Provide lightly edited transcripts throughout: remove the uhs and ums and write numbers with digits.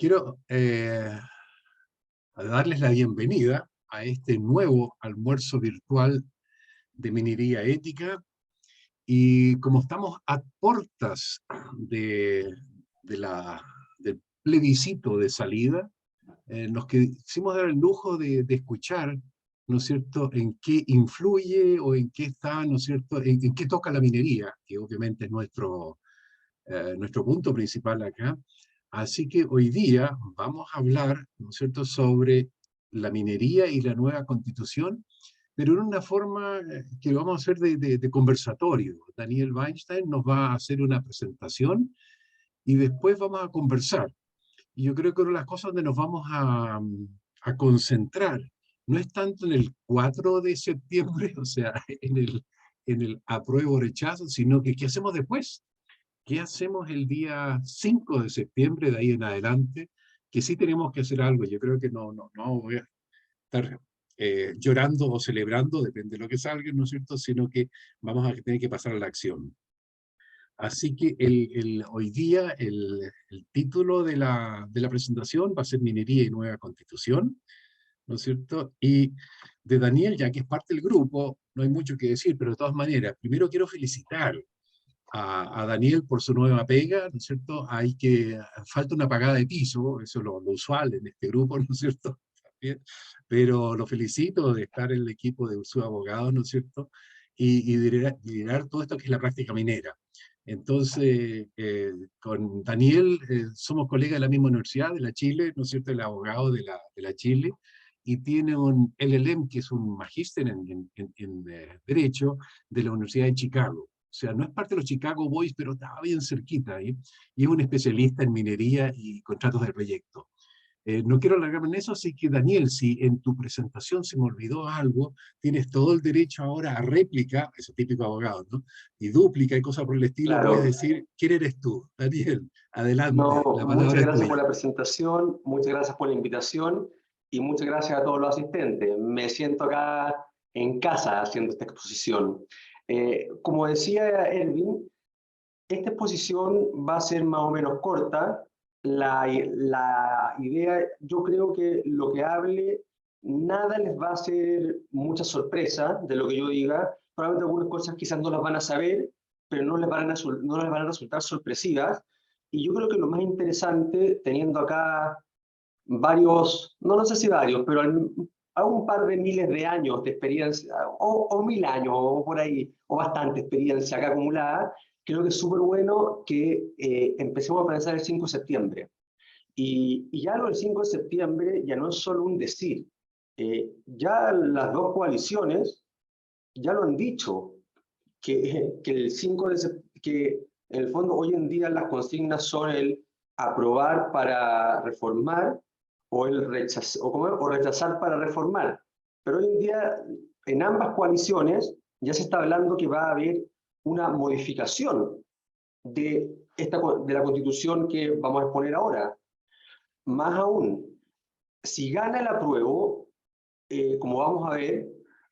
Quiero darles la bienvenida a este nuevo almuerzo virtual de minería ética. Y como estamos a puertas de, del plebiscito de salida, nos quisimos dar el lujo de escuchar, ¿no es cierto?, en qué influye o en qué está, ¿no es cierto?, en qué toca la minería, que obviamente es nuestro punto principal acá. Así que hoy día vamos a hablar, ¿no es cierto?, sobre la minería y la nueva constitución, pero en una forma que vamos a hacer de conversatorio. Daniel Weinstein nos va a hacer una presentación y después vamos a conversar. Y yo creo que una de las cosas donde nos vamos a concentrar no es tanto en el 4 de septiembre, o sea, en el apruebo o rechazo, sino que qué hacemos después. ¿Qué hacemos el día 5 de septiembre de ahí en adelante? Que sí tenemos que hacer algo. Yo creo que no voy a estar llorando o celebrando, depende de lo que salga, ¿no es cierto? Sino que vamos a tener que pasar a la acción. Así que hoy día el título de la presentación va a ser Minería y Nueva Constitución, ¿no es cierto? Y de Daniel, ya que es parte del grupo, no hay mucho que decir, pero de todas maneras, primero quiero felicitar a Daniel por su nueva pega, ¿no es cierto? Falta una pagada de piso, eso es lo usual en este grupo, ¿no es cierto? También, pero lo felicito de estar en el equipo de su abogado, ¿no es cierto? Y liderar todo esto que es la práctica minera. Entonces, con Daniel somos colegas de la misma universidad, de la Chile, ¿no es cierto? El abogado de la Chile, y tiene un LLM, que es un magíster en Derecho de la Universidad de Chicago. O sea, no es parte de los Chicago Boys, pero estaba bien cerquita ahí. Y es un especialista en minería y contratos de proyecto. No quiero alargarme en eso, así que Daniel, si en tu presentación se me olvidó algo, tienes todo el derecho ahora a réplica, ese típico abogado, ¿no? Y dúplica y cosas por el estilo, puedes Claro, decir, ¿quién eres tú? Daniel, adelante, no, la muchas palabra es gracias por tuya. la presentación, muchas gracias por la invitación y muchas gracias a todos los asistentes. Me siento acá en casa haciendo esta exposición. Como decía Erwin, esta exposición va a ser más o menos corta. La idea, yo creo que lo que hable, nada les va a hacer mucha sorpresa de lo que yo diga. Probablemente algunas cosas quizás no las van a saber, pero no les van a resultar sorpresivas. Y yo creo que lo más interesante, teniendo acá varios, no sé si varios, pero a un par de miles de años de experiencia, o 1000 años, o por ahí, o bastante experiencia acá acumulada, creo que es súper bueno que empecemos a pensar el 5 de septiembre. Y ya lo del 5 de septiembre ya no es solo un decir. Ya las dos coaliciones ya lo han dicho, que el 5 de septiembre, que en el fondo hoy en día las consignas son el aprobar para reformar o o rechazar para reformar. Pero hoy en día en ambas coaliciones ya se está hablando que va a haber una modificación de la constitución que vamos a exponer ahora. Más aún, si gana el apruebo, como vamos a ver,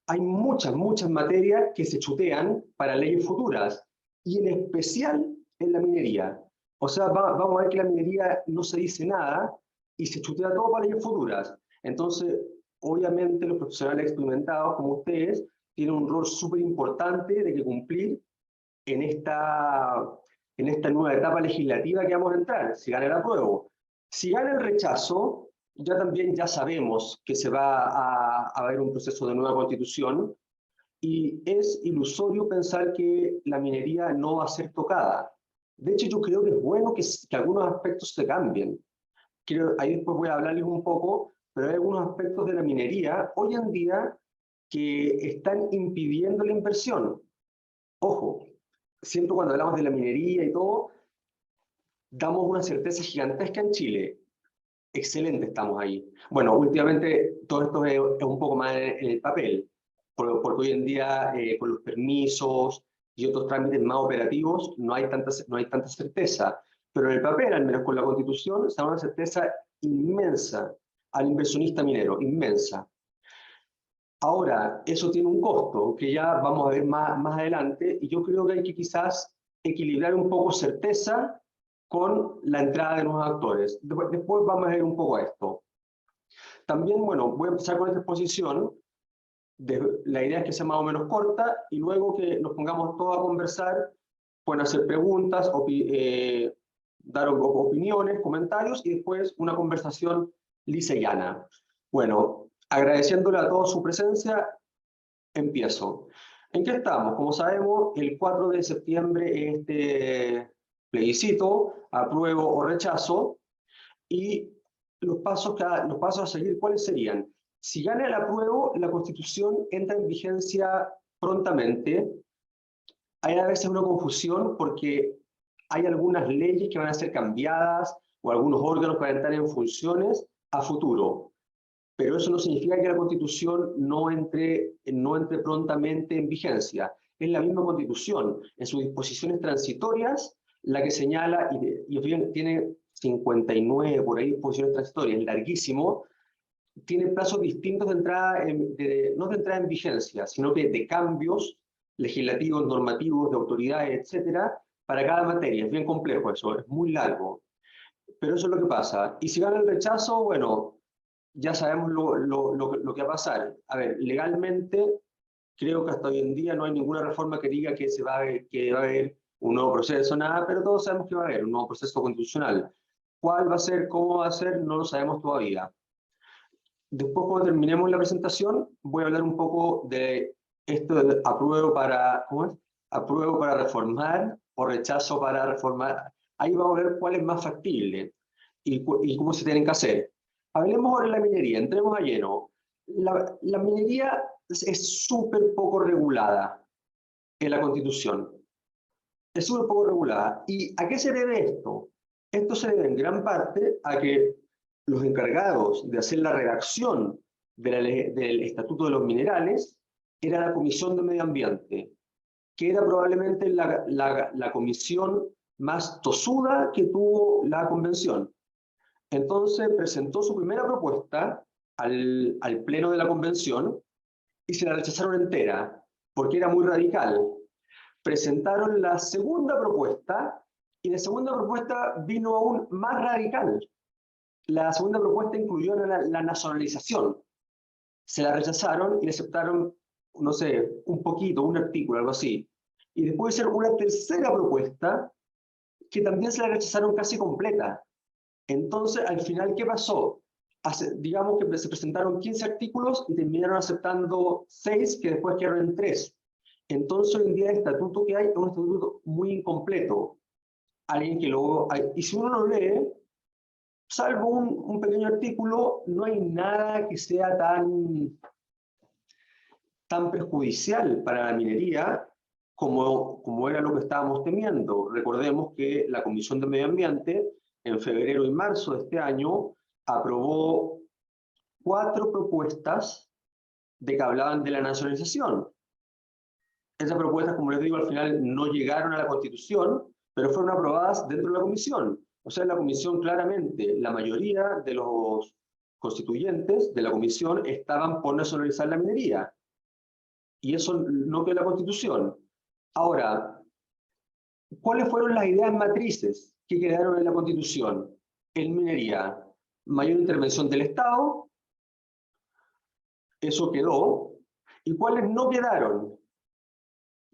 hay muchas materias que se chutean para leyes futuras, y en especial en la minería. O sea, vamos a ver que la minería no se dice nada y se chutea todo para leyes futuras. Entonces, obviamente los profesionales experimentados como ustedes tienen un rol súper importante de que cumplir en esta nueva etapa legislativa que vamos a entrar, si gana el apruebo. Si gana el rechazo, ya sabemos que se va a haber un proceso de nueva constitución y es ilusorio pensar que la minería no va a ser tocada. De hecho, yo creo que es bueno que algunos aspectos se cambien. Ahí después voy a hablarles un poco, pero hay algunos aspectos de la minería hoy en día que están impidiendo la inversión. Ojo, siempre cuando hablamos de la minería y todo, damos una certeza gigantesca en Chile. Excelente, estamos ahí. Bueno, últimamente todo esto es un poco más en el papel, porque hoy en día con los permisos y otros trámites más operativos no hay tanta certeza. Pero en el papel, al menos con la Constitución, se da una certeza inmensa al inversionista minero, inmensa. Ahora, eso tiene un costo que ya vamos a ver más adelante, y yo creo que hay que quizás equilibrar un poco certeza con la entrada de nuevos actores. Después vamos a ver un poco esto. También, bueno, voy a empezar con esta exposición. La idea es que sea más o menos corta y luego que nos pongamos todos a conversar, pueden hacer preguntas, dar opiniones, comentarios y después una conversación lisa y llana. Bueno, agradeciéndole a todos su presencia, empiezo. ¿En qué estamos? Como sabemos, el 4 de septiembre este plebiscito, apruebo o rechazo, y los pasos a seguir, ¿cuáles serían? Si gana el apruebo, la Constitución entra en vigencia prontamente. Hay a veces una confusión porque hay algunas leyes que van a ser cambiadas o algunos órganos que van a entrar en funciones a futuro. Pero eso no significa que la Constitución no entre prontamente en vigencia. Es la misma Constitución, en sus disposiciones transitorias, la que señala, y tiene 59 por ahí disposiciones transitorias, es larguísimo, tiene plazos distintos de entrada, no de entrada en vigencia, sino que de cambios legislativos, normativos, de autoridades, etcétera, para cada materia. Es bien complejo eso, es muy largo. Pero eso es lo que pasa. Y si gana el rechazo, bueno, ya sabemos lo que va a pasar. A ver, legalmente, creo que hasta hoy en día no hay ninguna reforma que diga que va a haber un nuevo proceso, nada, pero todos sabemos que va a haber un nuevo proceso constitucional. ¿Cuál va a ser, cómo va a ser? No lo sabemos todavía. Después, cuando terminemos la presentación, voy a hablar un poco de esto de apruebo para, ¿cómo es? Apruebo para reformar o rechazo para reformar. Ahí vamos a ver cuál es más factible y cómo se tienen que hacer. Hablemos ahora de la minería, entremos a lleno. La minería es súper poco regulada en la Constitución. Es súper poco regulada. ¿Y a qué se debe esto? Esto se debe en gran parte a que los encargados de hacer la redacción del Estatuto de los Minerales era la Comisión de Medio Ambiente, que era probablemente la comisión más tosuda que tuvo la convención. Entonces presentó su primera propuesta al pleno de la convención y se la rechazaron entera, porque era muy radical. Presentaron la segunda propuesta y la segunda propuesta vino aún más radical. La segunda propuesta incluyó la nacionalización. Se la rechazaron y le aceptaron, no sé, un poquito, un artículo, algo así. Y después hicieron una tercera propuesta que también se la rechazaron casi completa. Entonces, al final, ¿qué pasó? Digamos que se presentaron 15 artículos y terminaron aceptando 6, que después quedaron en 3. Entonces, hoy en día el estatuto que hay es un estatuto muy incompleto. Alguien que luego... Y si uno lo lee, salvo un pequeño artículo, no hay nada que sea tan perjudicial para la minería como era lo que estábamos temiendo. Recordemos que la Comisión de Medio Ambiente, en febrero y marzo de este año, aprobó 4 propuestas de que hablaban de la nacionalización. Esas propuestas, como les digo, al final no llegaron a la Constitución, pero fueron aprobadas dentro de la Comisión. O sea, en la Comisión claramente, la mayoría de los constituyentes de la Comisión estaban por nacionalizar la minería. Y eso no quedó en la Constitución. Ahora, ¿cuáles fueron las ideas matrices que quedaron en la Constitución? En minería, mayor intervención del Estado, eso quedó. ¿Y cuáles no quedaron?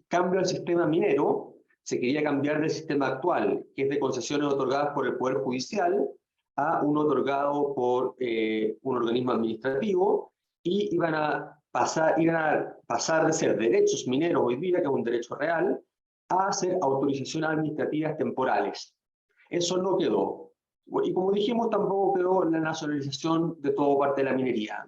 Cambio al sistema minero, se quería cambiar del sistema actual, que es de concesiones otorgadas por el Poder Judicial, a uno otorgado por un organismo administrativo, y iban a pasar de ser derechos mineros hoy día, que es un derecho real, a ser autorizaciones administrativas temporales. Eso no quedó. Y como dijimos, tampoco quedó la nacionalización de toda parte de la minería.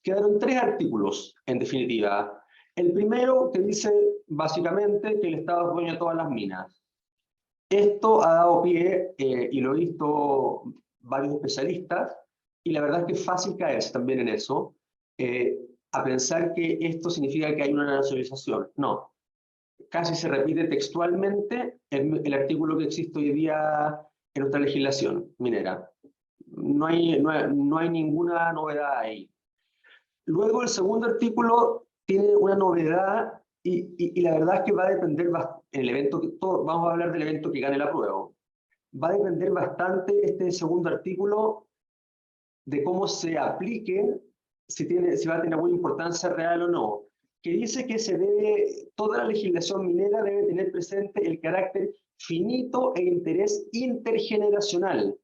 Quedaron 3 artículos, en definitiva. El primero que dice básicamente que el Estado es dueño de todas las minas. Esto ha dado pie, y lo he visto varios especialistas, y la verdad es que es fácil caerse también en eso, a pensar que esto significa que hay una nacionalización. No, casi se repite textualmente el artículo que existe hoy día en nuestra legislación minera. No hay ninguna novedad ahí. Luego el segundo artículo tiene una novedad y la verdad es que va a depender el evento vamos a hablar del evento que gane el apruebo. va a depender bastante este segundo artículo de cómo se aplique, si va a tener alguna importancia real o no, que dice que toda la legislación minera debe tener presente el carácter finito e interés intergeneracional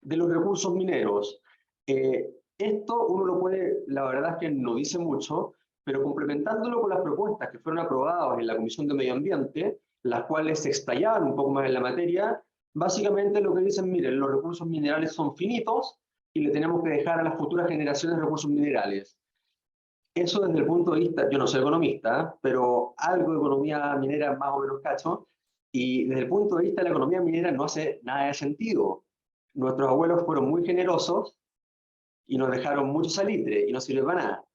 de los recursos mineros. Esto uno lo puede, la verdad es que no dice mucho, pero complementándolo con las propuestas que fueron aprobadas en la Comisión de Medio Ambiente, las cuales se explayaban un poco más en la materia, básicamente lo que dicen, miren, los recursos minerales son finitos y le tenemos que dejar a las futuras generaciones recursos minerales. Eso desde el punto de vista, yo no soy economista, pero algo de economía minera más o menos cacho, y desde el punto de vista de la economía minera no hace nada de sentido. Nuestros abuelos fueron muy generosos y nos dejaron mucho salitre y no sirve para nada.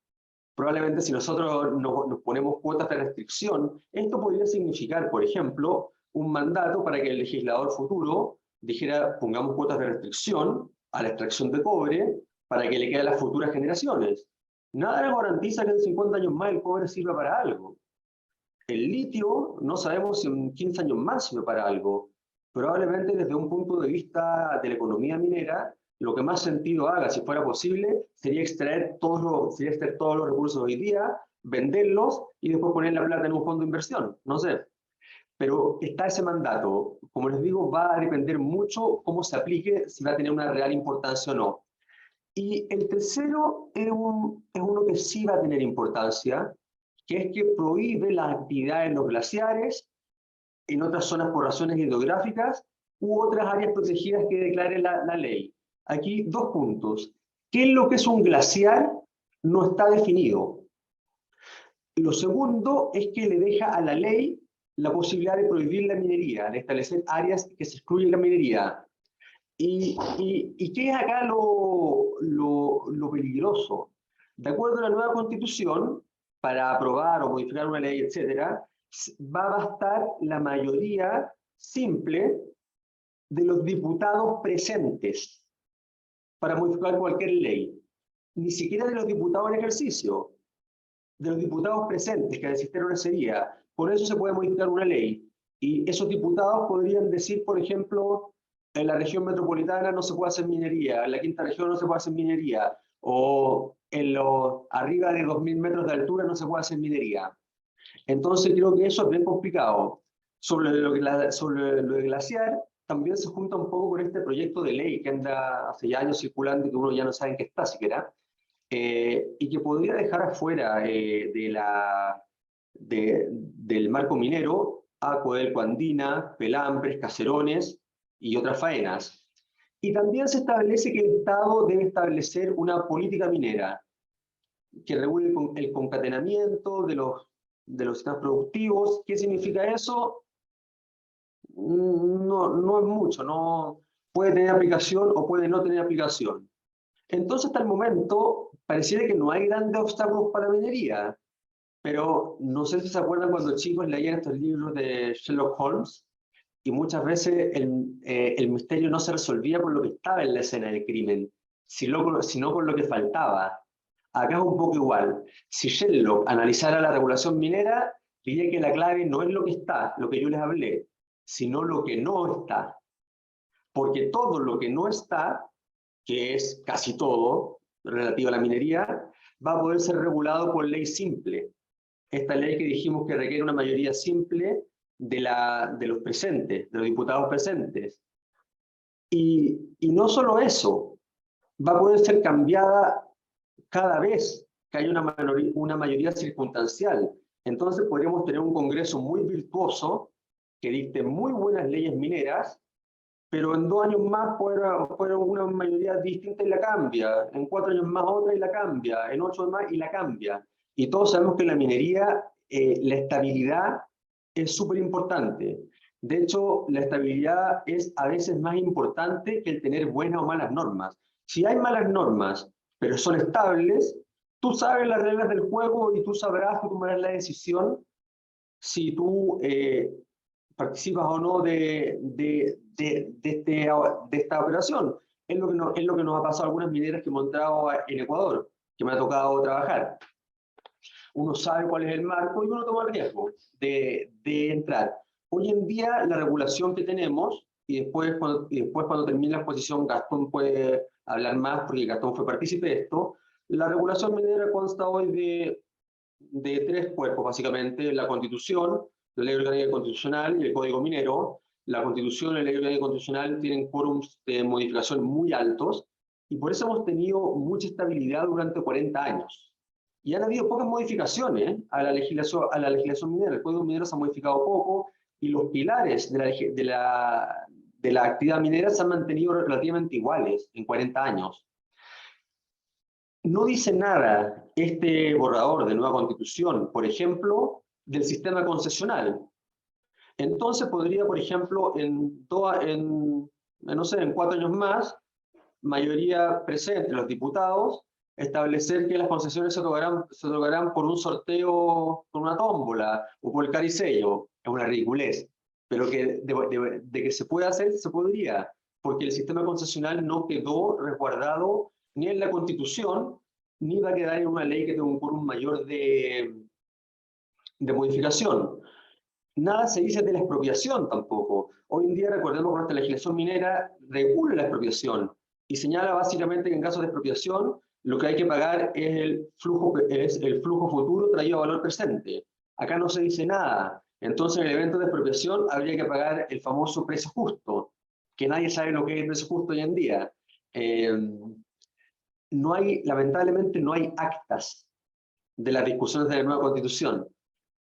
Probablemente si nosotros nos ponemos cuotas de restricción, esto podría significar, por ejemplo, un mandato para que el legislador futuro dijera, pongamos cuotas de restricción a la extracción de cobre para que le quede a las futuras generaciones. Nada nos garantiza que en 50 años más el cobre sirva para algo. El litio no sabemos si en 15 años más sirve para algo. Probablemente desde un punto de vista de la economía minera, lo que más sentido haga, si fuera posible, sería extraer todos los recursos hoy día, venderlos y después poner la plata en un fondo de inversión. No sé. Pero está ese mandato. Como les digo, va a depender mucho cómo se aplique, si va a tener una real importancia o no. Y el tercero es uno que sí va a tener importancia, que es que prohíbe las actividades en los glaciares, en otras zonas por razones hidrográficas, u otras áreas protegidas que declare la ley. Aquí dos puntos. ¿Qué es lo que es un glaciar? No está definido. Lo segundo es que le deja a la ley la posibilidad de prohibir la minería, de establecer áreas que se excluyen la minería. ¿Y qué es acá lo peligroso? De acuerdo a la nueva constitución, para aprobar o modificar una ley, etcétera, va a bastar la mayoría simple de los diputados presentes para modificar cualquier ley. Ni siquiera de los diputados en ejercicio, de los diputados presentes que asistieron ese día. Por eso se puede modificar una ley. Y esos diputados podrían decir, por ejemplo, en la región metropolitana no se puede hacer minería, en la quinta región no se puede hacer minería, o arriba de 2.000 metros de altura no se puede hacer minería. Entonces creo que eso es bien complicado. Sobre lo de glaciar, también se junta un poco con este proyecto de ley que anda hace ya años circulando y que uno ya no sabe en qué está siquiera, y que podría dejar afuera del marco minero a Codelco Andina, Pelambres, Caserones y otras faenas. Y también se establece que el Estado debe establecer una política minera que regule el concatenamiento de los sistemas productivos. ¿Qué significa eso? No es mucho, no puede tener aplicación o puede no tener aplicación. Entonces, hasta el momento, pareciera que no hay grandes obstáculos para la minería, pero no sé si se acuerdan cuando chicos leían estos libros de Sherlock Holmes, y muchas veces el misterio no se resolvía por lo que estaba en la escena del crimen, sino por lo que faltaba. Acá es un poco igual. Si Sherlock analizara la regulación minera, diría que la clave no es lo que está, lo que yo les hablé, sino lo que no está. Porque todo lo que no está, que es casi todo relativo a la minería, va a poder ser regulado por ley simple. Esta ley que dijimos que requiere una mayoría simple de los presentes, de los diputados presentes. Y no solo eso, va a poder ser cambiada cada vez que haya una mayoría circunstancial. Entonces podríamos tener un Congreso muy virtuoso que dicte muy buenas leyes mineras, pero en 2 años más puede una mayoría distinta y la cambia, en 4 años más otra y la cambia, en 8 más y la cambia. Y todos sabemos que en la minería la estabilidad es súper importante. De hecho, la estabilidad es a veces más importante que el tener buenas o malas normas. Si hay malas normas, pero son estables, tú sabes las reglas del juego y tú sabrás que tomarás la decisión si tú participas o no de esta operación. Es lo que nos ha pasado a algunas mineras que hemos entrado en Ecuador, que me ha tocado trabajar. Uno sabe cuál es el marco y uno toma el riesgo de entrar. Hoy en día la regulación que tenemos, y después cuando termine la exposición Gastón puede hablar más, porque Gastón fue partícipe de esto. La regulación minera consta hoy de tres cuerpos, básicamente: la Constitución, la Ley Orgánica Constitucional y el Código Minero. La Constitución y la Ley Orgánica Constitucional tienen quórums de modificación muy altos, y por eso hemos tenido mucha estabilidad durante 40 años. Y han habido pocas modificaciones a la legislación minera. El Código Minero se ha modificado poco, y los pilares de la actividad minera se han mantenido relativamente iguales en 40 años. No dice nada este borrador de nueva Constitución, por ejemplo, del sistema concesional. Entonces podría, por ejemplo, no sé, en 4 años más, mayoría presente, los diputados, establecer que las concesiones se otorgarán por un sorteo, por una tómbola, o por el caricello. Es una ridiculez. Pero que de que se puede hacer, se podría, porque el sistema concesional no quedó resguardado ni en la Constitución, ni va a quedar en una ley que tenga un quórum mayor de modificación. Nada se dice de la expropiación tampoco. Hoy en día, recordemos que nuestra legislación minera regula la expropiación y señala básicamente que en caso de expropiación lo que hay que pagar es el flujo futuro traído a valor presente. Acá no se dice nada. Entonces, en el evento de expropiación habría que pagar el famoso precio justo, que nadie sabe lo que es el precio justo hoy en día. Lamentablemente no hay actas de las discusiones de la nueva Constitución.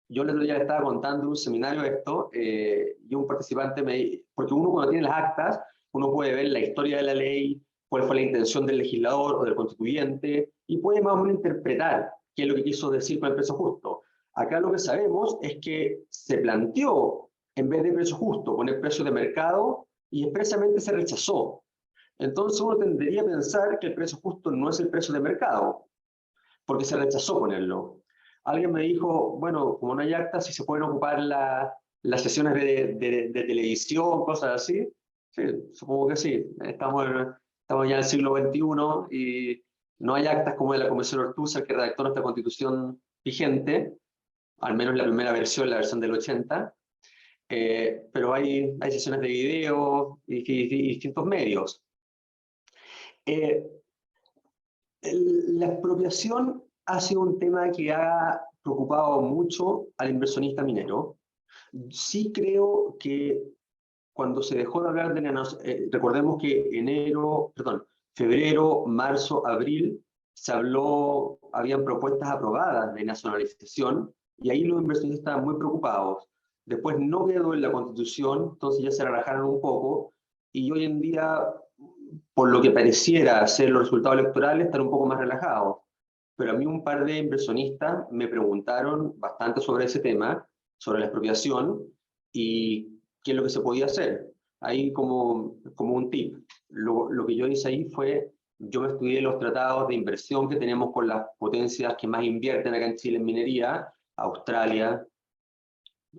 Yo el otro día le estaba contando en un seminario esto, y un participante porque uno cuando tiene las actas, uno puede ver la historia de la ley, cuál fue la intención del legislador o del constituyente, y puede más o menos interpretar qué es lo que quiso decir con el precio justo. Acá lo que sabemos es que se planteó, en vez de precio justo, poner precio de mercado, y expresamente se rechazó. Entonces uno tendería a pensar que el precio justo no es el precio de mercado, porque se rechazó ponerlo. Alguien me dijo, bueno, como no hay actas, si se pueden ocupar las sesiones de televisión, cosas así. Sí, supongo que sí. Estamos ya en el siglo XXI y no hay actas como de la Comisión Ortúzar, que redactó nuestra Constitución vigente, al menos la primera versión, la versión del 80, pero hay sesiones de video y distintos medios. La expropiación ha sido un tema que ha preocupado mucho al inversionista minero. Sí creo que cuando se dejó de hablar de recordemos que febrero, marzo, abril, habían propuestas aprobadas de nacionalización, y ahí los inversionistas estaban muy preocupados. Después no quedó en la Constitución, entonces ya se relajaron un poco, y hoy en día, por lo que pareciera ser los resultados electorales, están un poco más relajados. Pero a mí un par de inversionistas me preguntaron bastante sobre ese tema, sobre la expropiación, y qué es lo que se podía hacer. Ahí como un tip, lo que yo hice ahí fue, yo me estudié los tratados de inversión que tenemos con las potencias que más invierten acá en Chile en minería, Australia,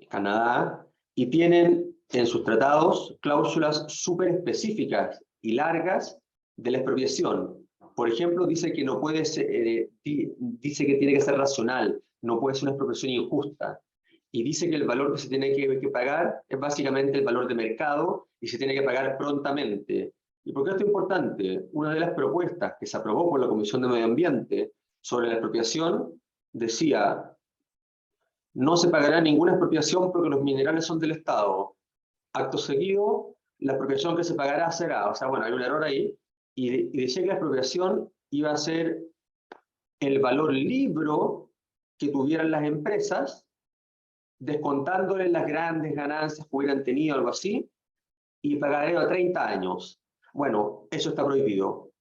Canadá, y tienen en sus tratados cláusulas súper específicas y largas de la expropiación. Por ejemplo, dice que no puede ser, dice que tiene que ser racional, no puede ser una expropiación injusta. Y dice que el valor que se tiene que pagar es básicamente el valor de mercado y se tiene que pagar prontamente. ¿Y por qué esto es importante? Una de las propuestas que se aprobó por la Comisión de Medio Ambiente sobre la expropiación decía: no se pagará ninguna expropiación porque los minerales son del Estado. Acto seguido, la expropiación que se pagará será, o sea, bueno, hay un error ahí, y decía que la expropiación iba a ser el valor libro que tuvieran las empresas, descontándole las grandes ganancias que hubieran tenido, algo así, y pagaré a 30 años. Bueno, eso está prohibido.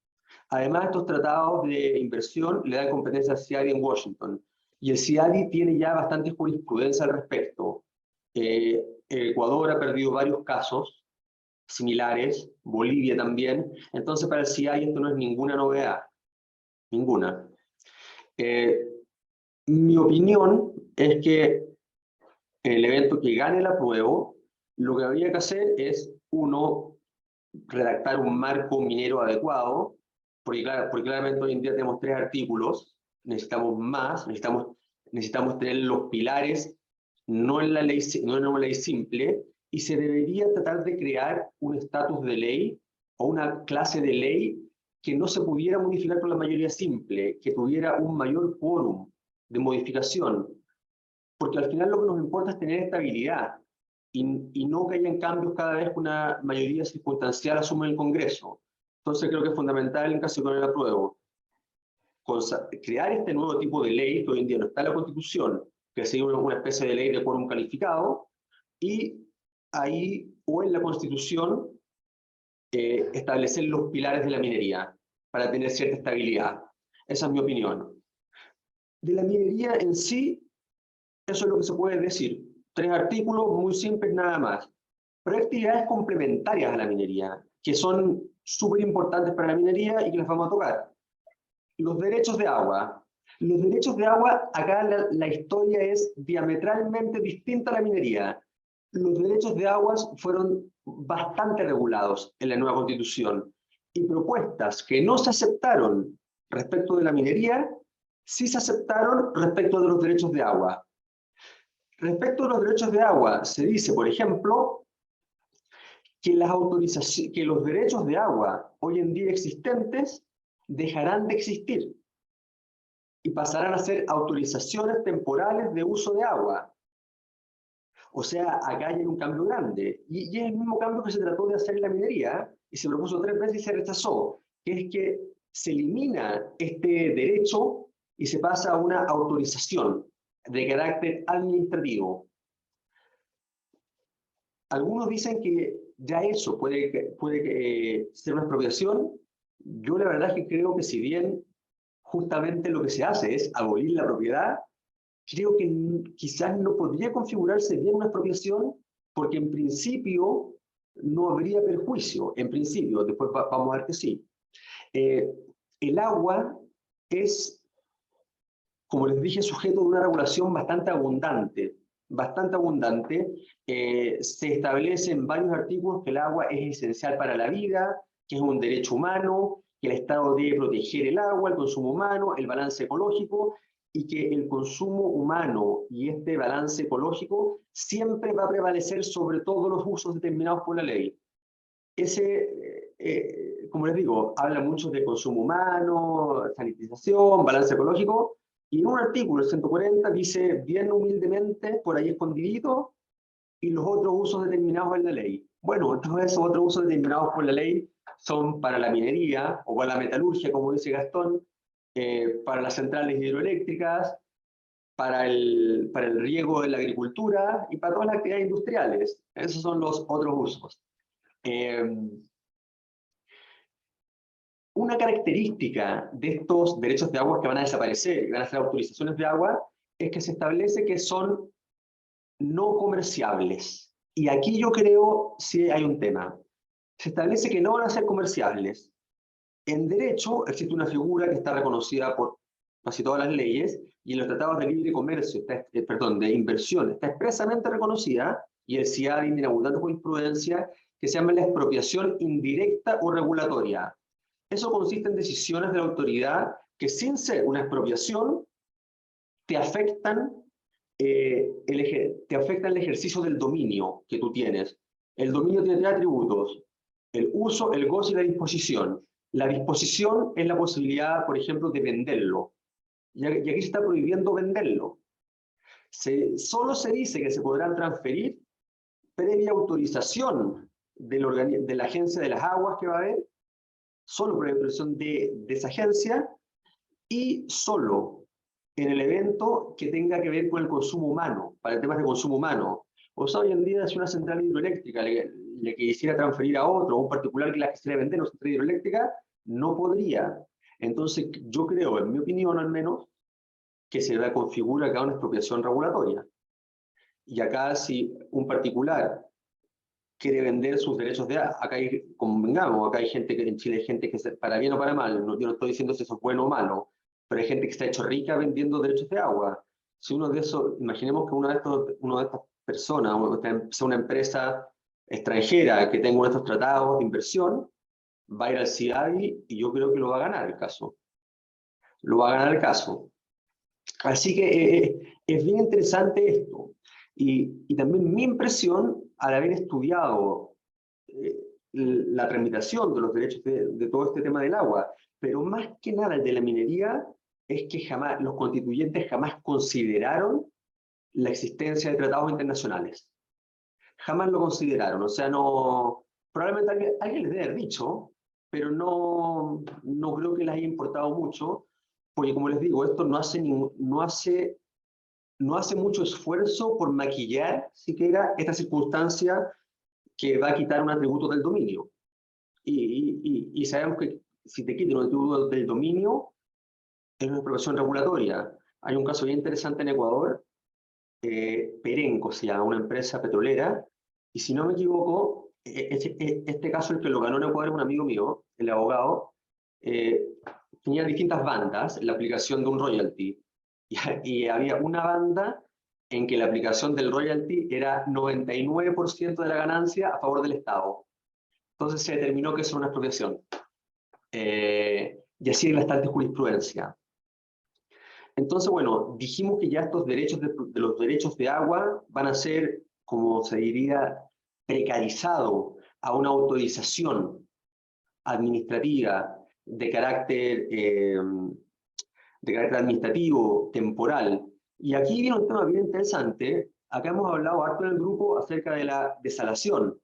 Además, estos tratados de inversión le dan competencia al CIADI en Washington, y el CIADI tiene ya bastante jurisprudencia al respecto. Ecuador ha perdido varios casos similares, Bolivia también, entonces para el CIADI esto no es ninguna novedad, ninguna. Mi opinión es que el evento que gane el apruebo, lo que habría que hacer es, uno, redactar un marco minero adecuado, porque claramente hoy en día tenemos 3 artículos, necesitamos más, necesitamos tener los pilares, no en una ley simple, y se debería tratar de crear un estatus de ley o una clase de ley que no se pudiera modificar con la mayoría simple, que tuviera un mayor quórum de modificación, porque al final lo que nos importa es tener estabilidad y no que hayan cambios cada vez que una mayoría circunstancial asume el Congreso. Entonces creo que es fundamental en caso de poner el apruebo, crear este nuevo tipo de ley que hoy en día no está en la Constitución, que sería una especie de ley de quórum calificado, y ahí o en la Constitución establecer los pilares de la minería para tener cierta estabilidad. Esa es mi opinión. De la minería en sí, eso es lo que se puede decir. 3 artículos muy simples nada más. Pero hay actividades complementarias a la minería, que son súper importantes para la minería y que las vamos a tocar. Los derechos de agua. Los derechos de agua, acá la historia es diametralmente distinta a la minería. Los derechos de aguas fueron bastante regulados en la nueva Constitución y propuestas que no se aceptaron respecto de la minería, sí se aceptaron respecto de los derechos de agua. Respecto a los derechos de agua, se dice, por ejemplo, que los derechos de agua hoy en día existentes dejarán de existir y pasarán a ser autorizaciones temporales de uso de agua. O sea, acá hay un cambio grande. Y es el mismo cambio que se trató de hacer en la minería, y se propuso 3 veces y se rechazó, que es que se elimina este derecho y se pasa a una autorización de carácter administrativo. Algunos dicen que ya eso puede ser una expropiación. Yo la verdad es que creo que si bien justamente lo que se hace es abolir la propiedad, creo que quizás no podría configurarse bien una expropiación, porque en principio no habría perjuicio, en principio, después vamos a ver que sí. El agua es, como les dije, sujeto de una regulación bastante abundante. Se establece en varios artículos que el agua es esencial para la vida, que es un derecho humano, que el Estado debe proteger el agua, el consumo humano, el balance ecológico, y que el consumo humano y este balance ecológico siempre va a prevalecer sobre todos los usos determinados por la ley. Como les digo, habla mucho de consumo humano, sanitización, balance ecológico, y en un artículo, el 140, dice bien humildemente, por ahí escondidito, y los otros usos determinados en la ley. Bueno, todos esos otros usos determinados por la ley son para la minería, o para la metalurgia, como dice Gastón, para las centrales hidroeléctricas, para el riego de la agricultura y para todas las actividades industriales. Esos son los otros usos. Una característica de estos derechos de agua que van a desaparecer, que van a ser autorizaciones de agua, es que se establece que son no comerciables. Y aquí yo creo sí hay un tema. Se establece que no van a ser comerciables. En derecho existe una figura que está reconocida por casi todas las leyes, y en los tratados de libre comercio, de inversión, está expresamente reconocida, y el CIADI en abundante jurisprudencia, que se llama la expropiación indirecta o regulatoria. Eso consiste en decisiones de la autoridad que, sin ser una expropiación, te afectan el ejercicio del dominio que tú tienes. El dominio tiene 3 atributos: el uso, el goce y la disposición. La disposición es la posibilidad, por ejemplo, de venderlo. Y aquí se está prohibiendo venderlo. Solo se dice que se podrán transferir previa autorización de la agencia de las aguas que va a haber, solo previa autorización de esa agencia, y solo en el evento que tenga que ver con el consumo humano, para temas de consumo humano. O sea, hoy en día, si una central hidroeléctrica le quisiera transferir a otro, un particular que la quisiera vender, una central hidroeléctrica, no podría. Entonces, yo creo, en mi opinión al menos, que se configura acá una expropiación regulatoria. Y acá, si un particular quiere vender sus derechos de agua, acá hay, convengamos, acá hay gente que en Chile hay gente que, para bien o para mal, yo no estoy diciendo si eso es bueno o malo, pero hay gente que está hecho rica vendiendo derechos de agua. Si uno de esos, imaginemos que uno de estas personas, sea una empresa extranjera que tenga uno de estos tratados de inversión, va a ir al CIADI y yo creo que lo va a ganar el caso. Lo va a ganar el caso. Así que es bien interesante esto. Y también mi impresión, al haber estudiado la tramitación de los derechos de todo este tema del agua, pero más que nada el de la minería, es que jamás, los constituyentes jamás consideraron la existencia de tratados internacionales. Jamás lo consideraron, o sea, no, probablemente alguien les debe haber dicho, pero no creo que les haya importado mucho, porque como les digo, esto no hace mucho esfuerzo por maquillar siquiera esta circunstancia que va a quitar un atributo del dominio. Y sabemos que si te quitan un atributo del dominio, es una expropiación regulatoria. Hay un caso bien interesante en Ecuador, Perenco se llama, una empresa petrolera, y si no me equivoco, este caso el que lo ganó en Ecuador es un amigo mío, el abogado, tenía distintas bandas en la aplicación de un royalty, y había una banda en que la aplicación del royalty era 99% de la ganancia a favor del Estado. Entonces se determinó que eso era una expropiación. Y así hay bastante jurisprudencia. Entonces, bueno, dijimos que ya estos derechos de los derechos de agua van a ser, como se diría, precarizados a una autorización administrativa de carácter administrativo, temporal. Y aquí viene un tema bien interesante. Acá hemos hablado harto en el grupo acerca de la desalación,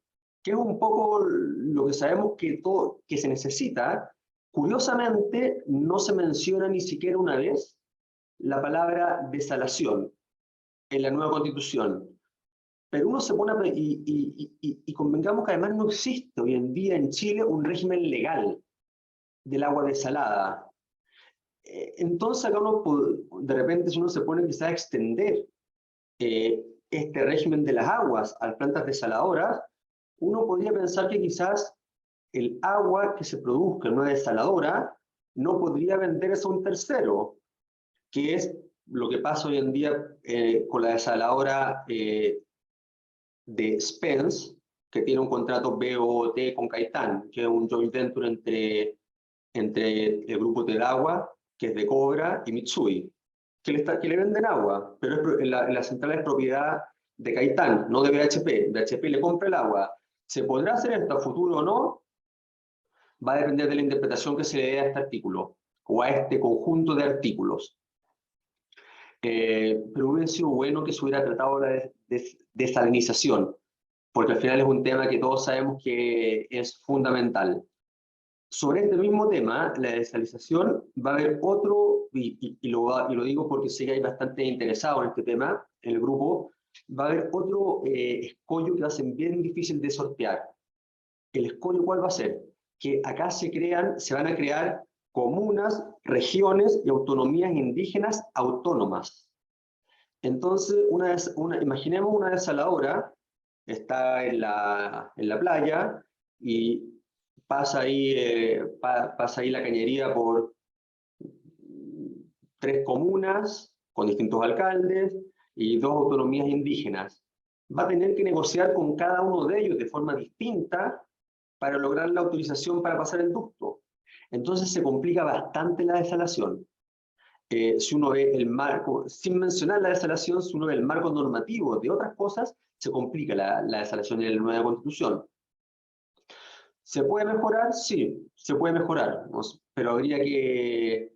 que es un poco lo que sabemos que se necesita. Curiosamente, no se menciona ni siquiera una vez la palabra desalación en la nueva Constitución. Pero uno se pone y convengamos que además no existe hoy en día en Chile un régimen legal del agua desalada. Entonces acá uno, de repente, si uno se pone quizás a extender este régimen de las aguas a las plantas desaladoras, uno podría pensar que quizás el agua que se produzca en una desaladora no podría venderse a un tercero, que es lo que pasa hoy en día con la desaladora de Spence, que tiene un contrato BOT con Caitán, que es un joint venture entre el grupo del agua, que es de Cobra, y Mitsui, que le venden agua, pero la central es propiedad de Caitán, no de BHP. BHP le compra el agua. ¿Se podrá hacer esto a futuro o no? Va a depender de la interpretación que se le dé a este artículo, o a este conjunto de artículos. Pero hubiera sido bueno que se hubiera tratado la desalinización, porque al final es un tema que todos sabemos que es fundamental. Sobre este mismo tema, la desalinización, va a haber otro, y lo digo porque sé que hay bastante interesados en este tema, en el grupo, va a haber otro escollo que va a ser bien difícil de sortear. ¿El escollo cuál va a ser? Que acá se van a crear comunas, regiones y autonomías indígenas autónomas. Entonces, imaginemos una desaladora, está en la playa y pasa ahí la cañería por 3 comunas con distintos alcaldes y 2 autonomías indígenas. Va a tener que negociar con cada uno de ellos de forma distinta para lograr la autorización para pasar el ducto. Entonces se complica bastante la desalación. Si uno ve el marco, sin mencionar la desalación, si uno ve el marco normativo de otras cosas, se complica la desalación en la nueva Constitución. ¿Se puede mejorar? Sí, se puede mejorar, pero habría que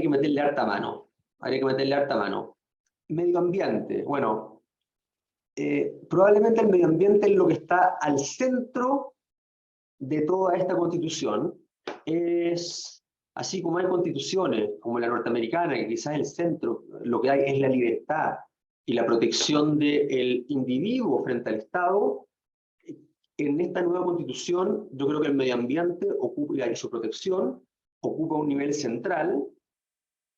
meterle harta mano. Habría que meterle harta mano. Medio ambiente, bueno, probablemente el medio ambiente es lo que está al centro de toda esta Constitución. Es, así como hay constituciones, como la norteamericana, que quizás el centro, lo que hay es la libertad y la protección del individuo frente al Estado. En esta nueva Constitución, yo creo que el medio ambiente y su protección ocupa un nivel central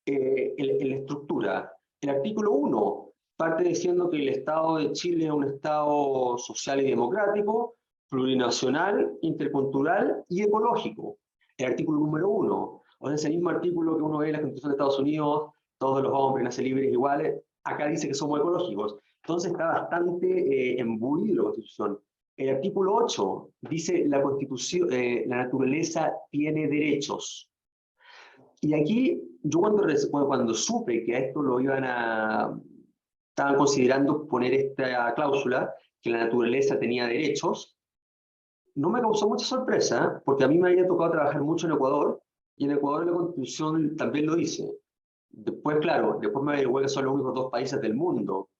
en la estructura. El artículo 1 parte diciendo que el Estado de Chile es un Estado social y democrático, plurinacional, intercultural y ecológico. El artículo número 1, o sea, ese mismo artículo que uno ve en la Constitución de Estados Unidos, todos los hombres nacen libres e iguales, acá dice que somos ecológicos. Entonces está bastante embuido la Constitución. El artículo 8 dice la Constitución, la naturaleza tiene derechos. Y aquí, yo cuando supe que a esto lo iban a estaban considerando poner esta cláusula, que la naturaleza tenía derechos. No me causó mucha sorpresa, porque a mí me había tocado trabajar mucho en Ecuador, y en Ecuador la Constitución también lo dice. Después, claro, después me averigué que son los únicos dos países del mundo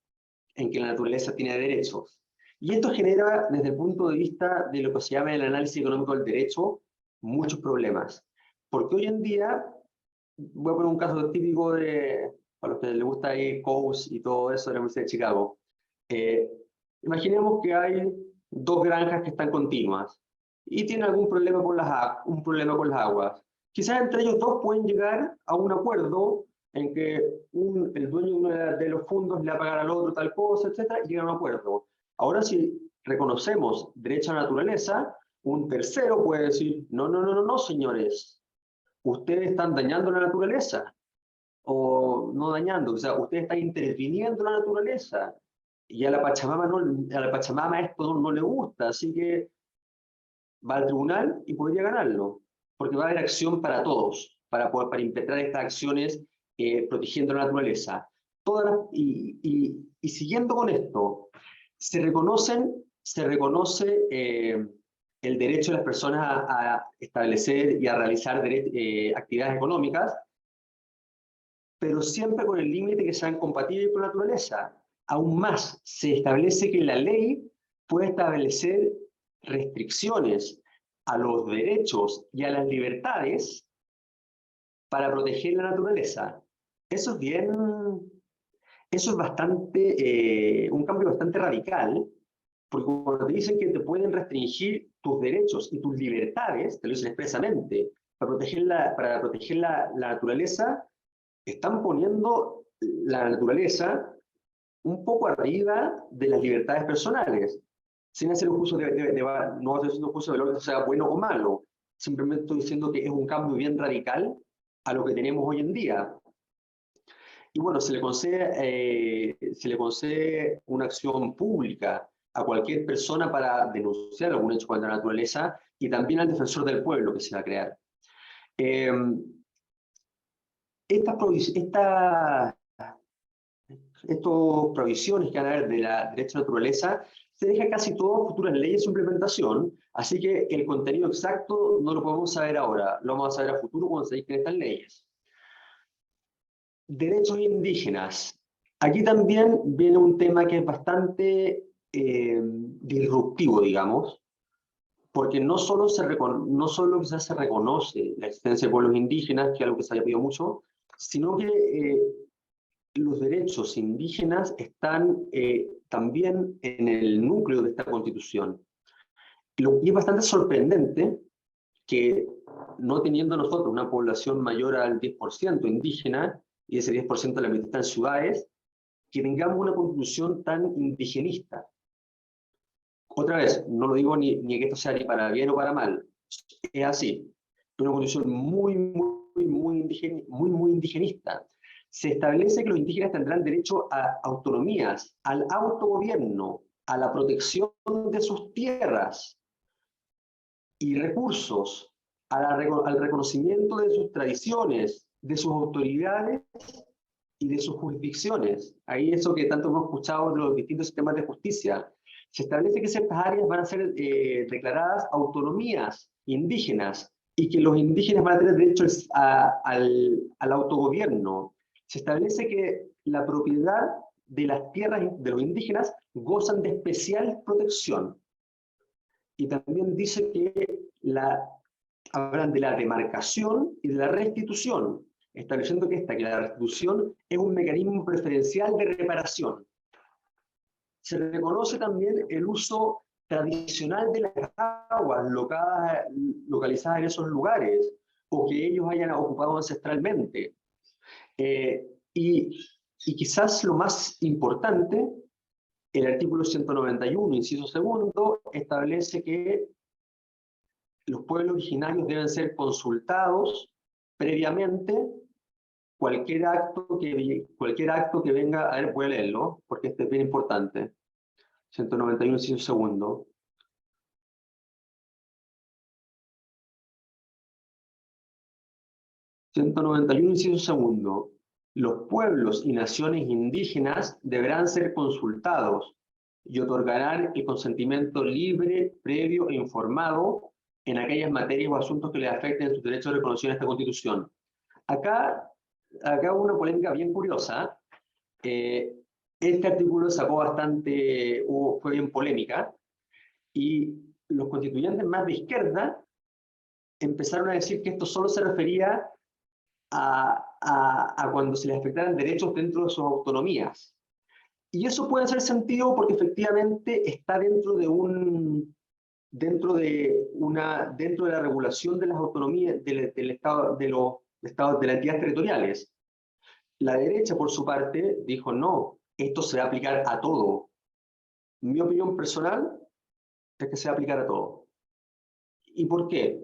en que la naturaleza tiene derechos. Y esto genera, desde el punto de vista de lo que se llama el análisis económico del derecho, muchos problemas. Porque hoy en día, voy a poner un caso típico de, para los que les gusta ahí Coase y todo eso de la Universidad de Chicago. Eh, Imaginemos que hay dos granjas que están continuas y tienen algún problema con un problema con las aguas. Quizás entre ellos dos pueden llegar a un acuerdo en que el dueño de uno de los fondos le va a pagar al otro tal cosa, etcétera, y llegan a un acuerdo. Ahora, si reconocemos derecho a la naturaleza, un tercero puede decir, no, no, no, no, no, señores, ustedes están dañando la naturaleza, o no dañando, o sea, ustedes están interviniendo en la naturaleza, y a la Pachamama, no, a la Pachamama esto no, no le gusta, así que va al tribunal y podría ganarlo, porque va a haber acción para todos, para implementar estas acciones protegiendo la naturaleza. Y siguiendo con esto, se reconoce el derecho de las personas a establecer y a realizar actividades económicas, pero siempre con el límite que sean compatibles con la naturaleza. Aún más, se establece que la ley puede establecer restricciones a los derechos y a las libertades para proteger la naturaleza. Eso es bien, eso es bastante, un cambio bastante radical, porque cuando te dicen que te pueden restringir tus derechos y tus libertades, te lo dicen expresamente, para proteger la naturaleza, están poniendo la naturaleza un poco arriba de las libertades personales, sin hacer un juicio no estoy haciendo un juicio de valor que sea bueno o malo, simplemente estoy diciendo que es un cambio bien radical a lo que tenemos hoy en día. Y bueno, se le concede una acción pública a cualquier persona para denunciar algún hecho contra la naturaleza y también al defensor del pueblo que se va a crear. Eh, estas provisiones que van a haber de la derecho a la naturaleza, se deja casi todo futuras leyes su implementación, así que el contenido exacto no lo podemos saber ahora, lo vamos a saber a futuro cuando se dicten estas leyes. Derechos indígenas. Aquí también viene un tema que es bastante disruptivo, digamos, porque no solo quizás se reconoce la existencia de pueblos indígenas, que es algo que se haya pedido mucho, sino que los derechos indígenas están también en el núcleo de esta Constitución. Y es bastante sorprendente que, no teniendo nosotros una población mayor al 10% indígena, y ese 10% la mitad está en ciudades, que tengamos una Constitución tan indigenista. Otra vez, no lo digo ni que esto sea ni para bien o para mal, es así. Una Constitución muy indigenista. Se establece que los indígenas tendrán derecho a autonomías, al autogobierno, a la protección de sus tierras y recursos, al reconocimiento de sus tradiciones, de sus autoridades y de sus jurisdicciones. Ahí eso que tanto hemos escuchado de los distintos sistemas de justicia. Se establece que ciertas áreas van a ser declaradas autonomías indígenas y que los indígenas van a tener derecho al autogobierno. Se establece que la propiedad de las tierras de los indígenas gozan de especial protección. Y también dice que hablan de la demarcación y de la restitución, estableciendo que la restitución es un mecanismo preferencial de reparación. Se reconoce también el uso tradicional de las aguas localizadas en esos lugares o que ellos hayan ocupado ancestralmente. Y quizás lo más importante, el artículo 191, inciso segundo, establece que los pueblos originarios deben ser consultados previamente cualquier acto que venga, a ver, voy a leerlo, porque este es bien importante. 191, inciso segundo. ...191, inciso segundo. los pueblos y naciones indígenas deberán ser consultados y otorgarán el consentimiento libre, previo e informado en aquellas materias o asuntos que les afecten sus derechos reconocidos en esta Constitución. Acá hubo una polémica bien curiosa. Este artículo sacó bastante, fue bien polémica, y los constituyentes más de izquierda empezaron a decir que esto solo se refería a cuando se les afectaran derechos dentro de sus autonomías. Y eso puede hacer sentido porque efectivamente está dentro de la regulación de las autonomías del Estado, de los estados, de las entidades territoriales. La derecha, por su parte, dijo no, esto se va a aplicar a todo. Mi opinión personal es que se va a aplicar a todo. ¿Y por qué?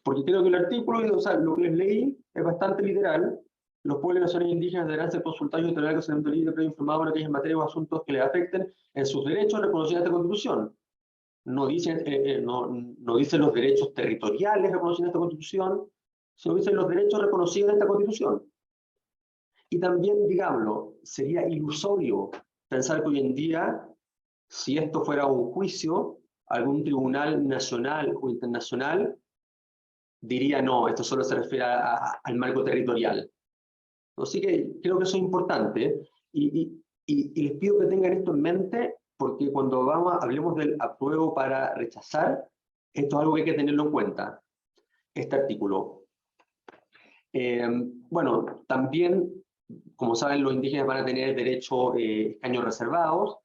Porque creo que el artículo, o sea, lo que les leí es bastante literal. Los pueblos y naciones indígenas deberán ser consultados y tener consentimiento libre, previo informado en aquellas materias o asuntos que les afecten en sus derechos reconocidos en esta Constitución. No dicen, no dicen los derechos territoriales reconocidos en esta Constitución, sino dicen los derechos reconocidos en esta Constitución. Y también, digámoslo, sería ilusorio pensar que hoy en día, si esto fuera un juicio, algún tribunal nacional o internacional diría no, esto solo se refiere al marco territorial. Así que creo que eso es importante y les pido que tengan esto en mente porque cuando hablemos del apruebo para rechazar, esto es algo que hay que tenerlo en cuenta, este artículo. Bueno, también, como saben, los indígenas van a tener derecho a escaños reservados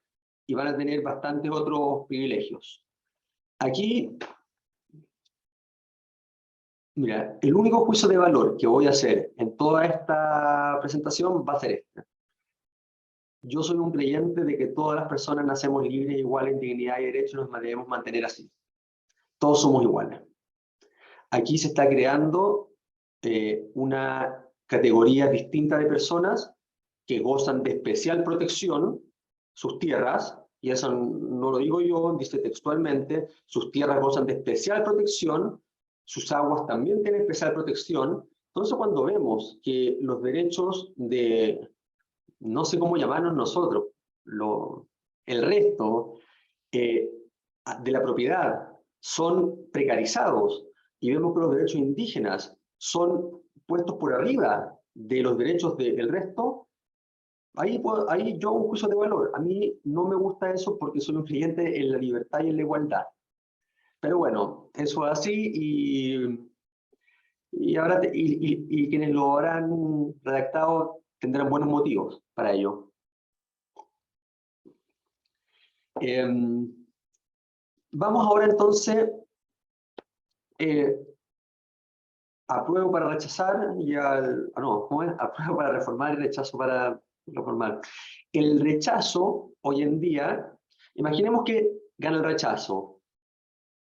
y van a tener bastantes otros privilegios. Aquí, mira, el único juicio de valor que voy a hacer en toda esta presentación va a ser este. Yo soy un creyente de que todas las personas nacemos libres, iguales en dignidad y derechos, y nos debemos mantener así. Todos somos iguales. Aquí se está creando una categoría distinta de personas que gozan de especial protección, sus tierras, y eso no lo digo yo, dice textualmente, sus tierras gozan de especial protección, sus aguas también tienen especial protección. Entonces cuando vemos que los derechos de, no sé cómo llamarnos nosotros, el resto de la propiedad son precarizados y vemos que los derechos indígenas son puestos por arriba de los derechos del resto, ahí yo hago un juicio de valor. A mí no me gusta eso porque soy un creyente en la libertad y en la igualdad. Pero bueno, eso es así y quienes lo habrán redactado tendrán buenos motivos para ello. Vamos ahora entonces apruebo para rechazar y ¿cómo es? Apruebo para reformar y rechazo para reformar. El rechazo, hoy en día, imaginemos que gana el rechazo.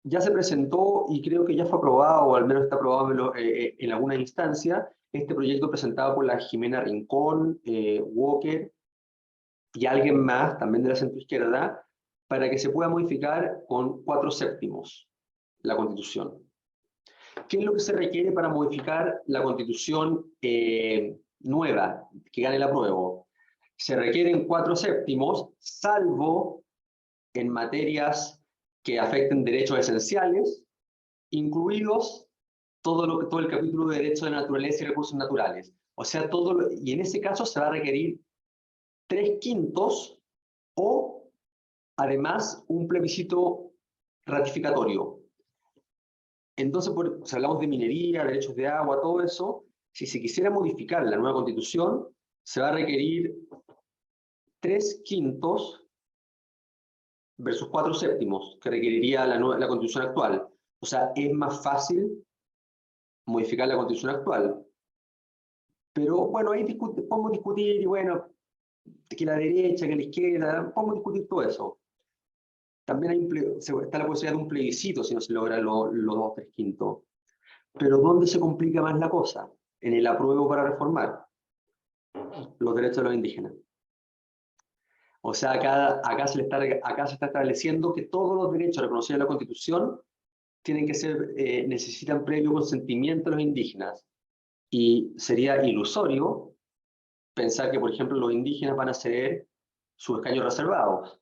Ya se presentó y creo que ya fue aprobado, o al menos está aprobado en alguna instancia, este proyecto presentado por la Jimena Rincón, Walker y alguien más, también de la centroizquierda, para que se pueda modificar con 4/7 la Constitución. ¿Qué es lo que se requiere para modificar la Constitución nueva, que gane el apruebo? Se requieren 4/7, salvo en materias que afecten derechos esenciales, incluidos todo el capítulo de derechos de naturaleza y recursos naturales. O sea, y en ese caso se va a requerir 3/5 o, además, un plebiscito ratificatorio. Entonces, si hablamos de minería, derechos de agua, todo eso, si se quisiera modificar la nueva Constitución, se va a requerir 3/5 versus 4/7 que requeriría la Constitución actual. O sea, es más fácil modificar la Constitución actual. Pero bueno, ahí podemos discutir, y bueno, que la derecha, que la izquierda, podemos discutir todo eso. También está la posibilidad de un plebiscito si no se logra los 2/3. Pero ¿dónde se complica más la cosa? En el apruebo para reformar los derechos de los indígenas. O sea, acá se está estableciendo que todos los derechos reconocidos en la Constitución tienen que necesitan previo consentimiento de los indígenas. Y sería ilusorio pensar que, por ejemplo, los indígenas van a ceder sus escaños reservados,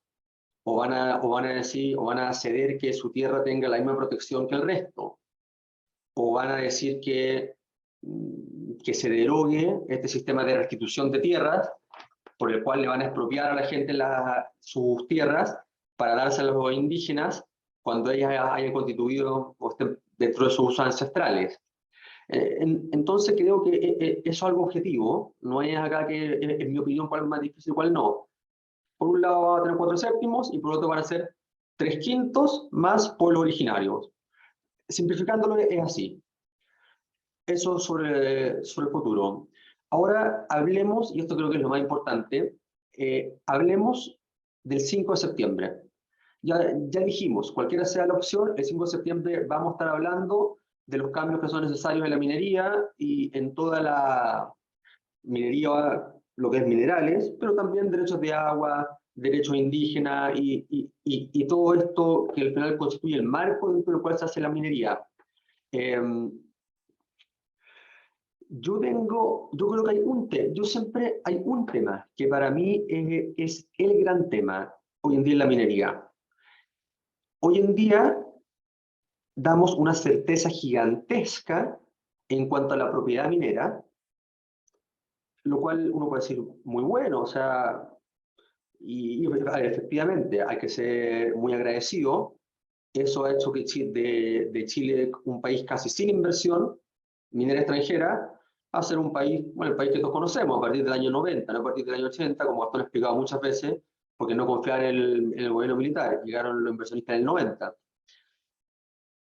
o van a ceder que su tierra tenga la misma protección que el resto, o van a decir que se derogue este sistema de restitución de tierras, por el cual le van a expropiar a la gente sus tierras para dárselas a los indígenas cuando ellas hayan constituido o estén dentro de sus usos ancestrales. Entonces creo que eso es algo objetivo, no es acá que, en mi opinión, cuál es más difícil y cuál no. Por un lado va a tener 4/7 y por otro van a ser 3/5 más pueblos originarios. Simplificándolo es así. Eso sobre el futuro. Ahora hablemos, y esto creo que es lo más importante, hablemos del 5 de septiembre. Ya dijimos, cualquiera sea la opción, el 5 de septiembre vamos a estar hablando de los cambios que son necesarios en la minería y en toda la minería, lo que es minerales, pero también derechos de agua, derechos indígenas y todo esto que al final constituye el marco dentro del cual se hace la minería. Yo creo que hay un tema que para mí es el gran tema hoy en día en la minería. Hoy en día damos una certeza gigantesca en cuanto a la propiedad minera, lo cual uno puede decir muy bueno, o sea, y efectivamente hay que ser muy agradecido. Eso ha hecho que de Chile, un país casi sin inversión minera extranjera, a ser un país, bueno, el país que todos conocemos, a partir del año 90, no a partir del año 80, como esto lo he explicado muchas veces, porque no confiaban en el gobierno militar, llegaron los inversionistas en el 90.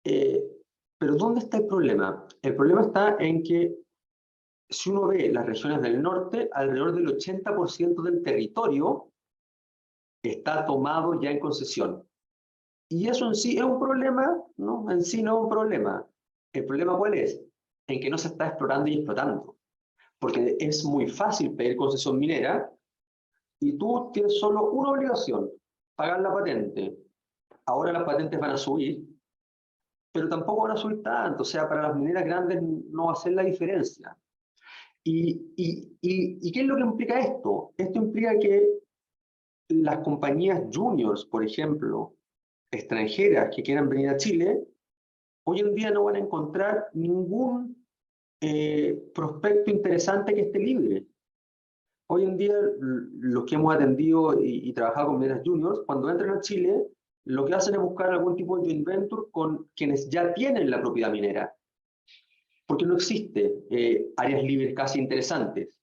Pero ¿dónde está el problema? El problema está en que si uno ve las regiones del norte, alrededor del 80% del territorio está tomado ya en concesión. Y eso en sí es un problema, ¿no? En sí no es un problema. ¿El problema cuál es? En que no se está explorando y explotando. Porque es muy fácil pedir concesión minera y tú tienes solo una obligación, pagar la patente. Ahora las patentes van a subir, pero tampoco van a subir tanto. O sea, para las mineras grandes no va a ser la diferencia. ¿Y qué es lo que implica esto? Esto implica que las compañías juniors, por ejemplo, extranjeras que quieran venir a Chile, hoy en día no van a encontrar ningún prospecto interesante que esté libre. Hoy en día, los que hemos atendido y trabajado con mineras juniors, cuando entran a Chile, lo que hacen es buscar algún tipo de joint venture con quienes ya tienen la propiedad minera. Porque no existe áreas libres casi interesantes.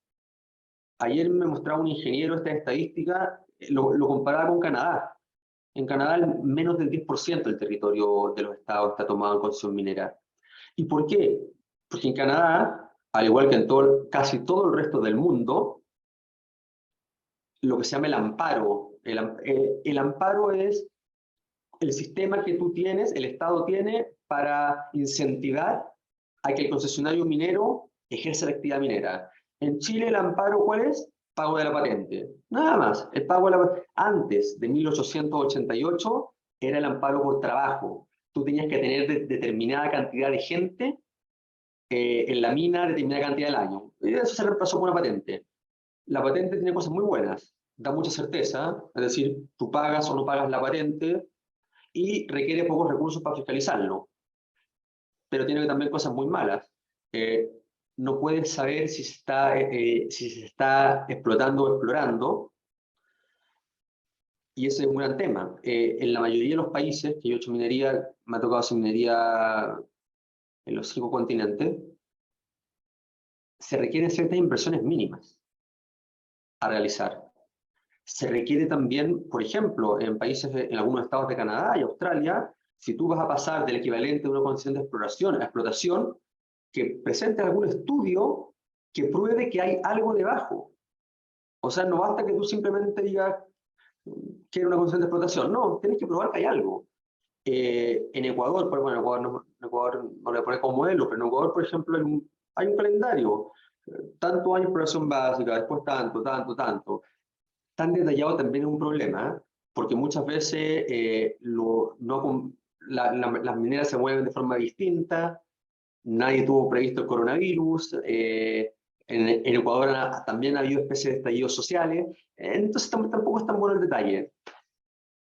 Ayer me mostraba un ingeniero esta estadística, lo comparaba con Canadá. En Canadá, menos del 10% del territorio de los estados está tomado en concesión minera. ¿Y por qué? Porque en Canadá, al igual que en casi todo el resto del mundo, lo que se llama el amparo. El amparo es el sistema que tú tienes, el Estado tiene, para incentivar a que el concesionario minero ejerza la actividad minera. En Chile, el amparo, ¿cuál es? Pago de la patente. Nada más. El pago de la patente. Antes de 1888 era el amparo por trabajo. Tú tenías que tener determinada cantidad de gente en la mina, determinada cantidad del año. Y eso se reemplazó por una patente. La patente tiene cosas muy buenas. Da mucha certeza, es decir, tú pagas o no pagas la patente y requiere pocos recursos para fiscalizarlo. Pero tiene también cosas muy malas. No puedes saber si se está explotando o explorando, y ese es un gran tema. En la mayoría de los países que yo he hecho minería, me ha tocado hacer minería en los 5 continentes, se requieren ciertas inversiones mínimas a realizar. Se requiere también, por ejemplo, en algunos estados de Canadá y Australia, si tú vas a pasar del equivalente de una concesión de exploración a explotación, que presentes algún estudio que pruebe que hay algo debajo. O sea, no basta que tú simplemente digas que era una concesión de explotación. No, tienes que probar que hay algo. En Ecuador, bueno, en Ecuador no le voy a poner como modelo, pero en Ecuador, por ejemplo, hay un calendario. Tanto años de exploración básica, después tanto, tanto, tanto. Tan detallado también es un problema, porque muchas veces las mineras se mueven de forma distinta, nadie tuvo previsto el coronavirus, En Ecuador también ha habido especies de estallidos sociales, entonces tampoco es tan bueno el detalle.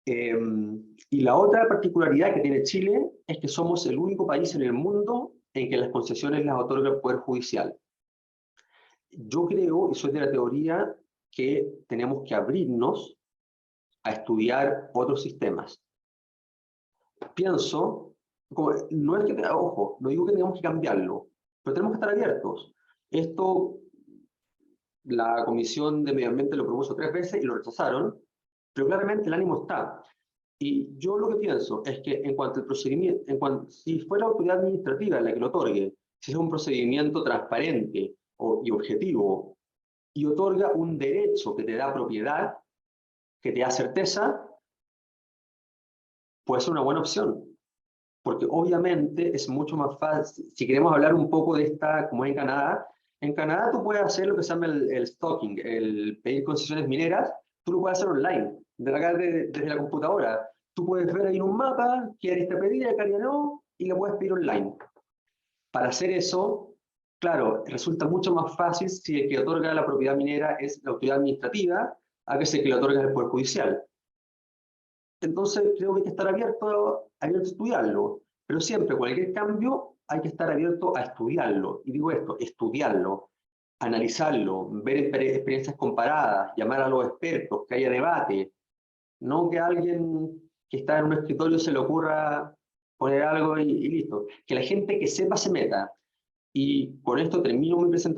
Y la otra particularidad que tiene Chile es que somos el único país en el mundo en que las concesiones las otorga el Poder Judicial. Yo creo, y soy de la teoría, que tenemos que abrirnos a estudiar otros sistemas. Pienso, no es que, ojo, no digo que tengamos que cambiarlo, pero tenemos que estar abiertos. Esto, la Comisión de Medio Ambiente lo propuso 3 veces y lo rechazaron, pero claramente el ánimo está. Y yo lo que pienso es que en cuanto al procedimiento, si fuera la autoridad administrativa la que lo otorgue, si es un procedimiento transparente y objetivo, y otorga un derecho que te da propiedad, que te da certeza, puede ser una buena opción. Porque obviamente es mucho más fácil, si queremos hablar un poco de esta, como en Canadá tú puedes hacer lo que se llama el stalking, el pedir concesiones mineras, tú lo puedes hacer online, desde la computadora. Tú puedes ver ahí en un mapa qué área está pedida, qué área no, y lo puedes pedir online. Para hacer eso, claro, resulta mucho más fácil si el que otorga la propiedad minera es la autoridad administrativa, a que si el que la otorga es el Poder Judicial. Entonces creo que hay que estar abierto a estudiarlo, pero siempre cualquier cambio hay que estar abierto a estudiarlo. Y digo esto, estudiarlo, analizarlo, ver experiencias comparadas, llamar a los expertos, que haya debate, no que a alguien que está en un escritorio se le ocurra poner algo y listo. Que la gente que sepa se meta. Y con esto termino mi presentación.